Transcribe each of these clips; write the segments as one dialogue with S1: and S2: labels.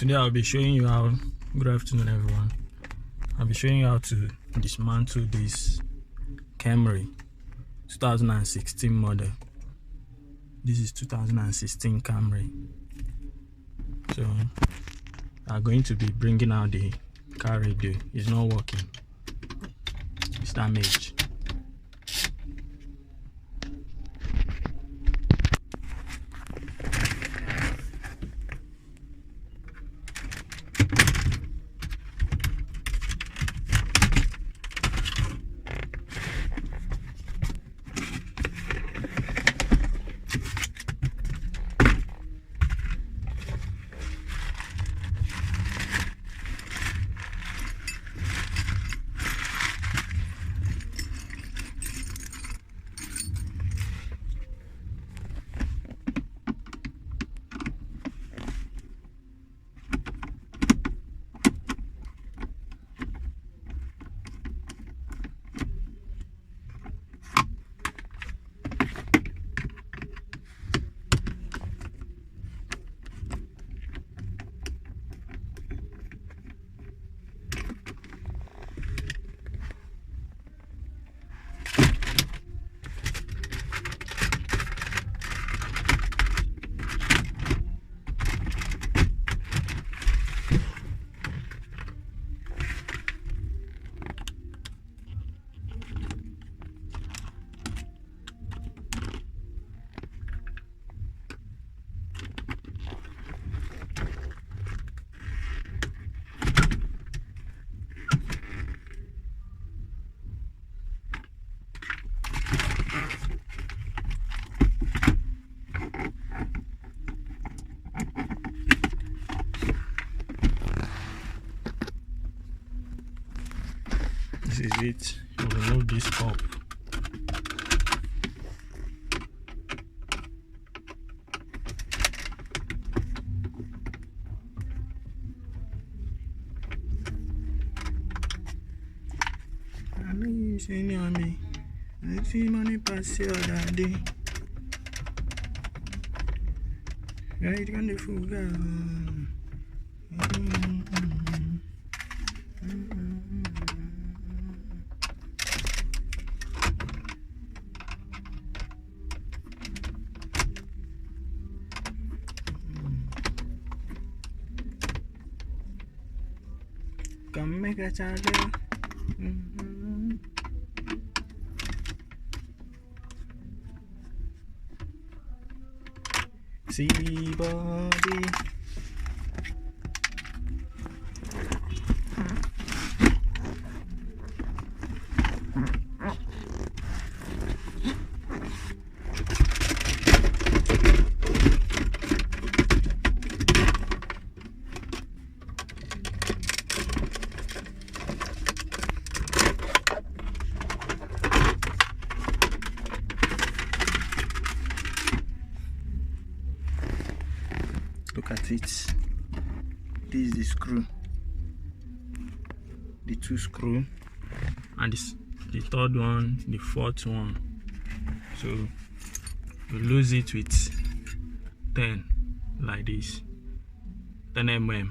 S1: Today I'll be showing you how, good afternoon everyone, I'll be showing you how to dismantle this Camry 2016 model. This is 2016 Camry. So I'm going to be bringing out the car radio. It's not working, it's damaged. This is it. You remove this pop. I know you see on me. I see money pass the other day. Right on the full girl. Come make a charger. See body. Look at it. This is the screw, the two screw, and this the third one, the fourth one. So you lose it with 10 like this, 10 mm.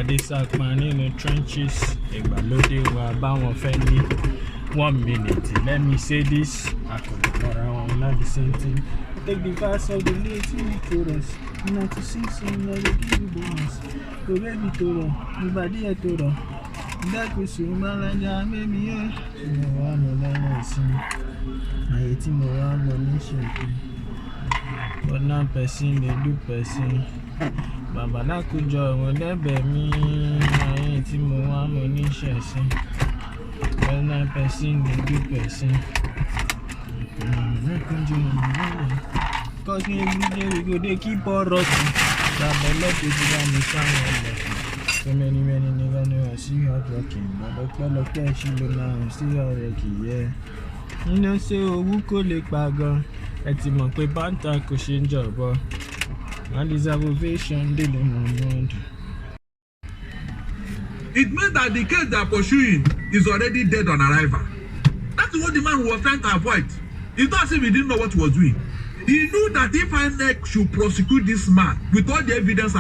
S1: pàdé sápá nínú trenches ìgbàlódé wa báwọn fẹ́ ní 1 minute. Let me say this. I could around not the same thing. Take the verse of the late chorus. Not to sing sing, I will give you bonus. Go baby Toro, nobody at Toro. That was so malanja, maybe no one will see. I hate him around the but now person they do person. Baba na kujo won debe mi ayin tí mo wá mo ní ṣẹ̀sìn. But now person they do person. Cause every day we go they keep on rotting. Baba let people down the sound. So many niggas know I see hard working. But the look at she look now see how lucky, yeah. You know say owu ko le pa gan. Ẹ ti mọ̀ pé banta kò ṣe ń jọ̀bọ. And this ovation dey in my mind.
S2: It means that the case they are pursuing is already dead on arrival. That is what the man was trying to avoid. It's not as if he didn't know what he was doing. He knew that if INEC should prosecute this man with all the evidence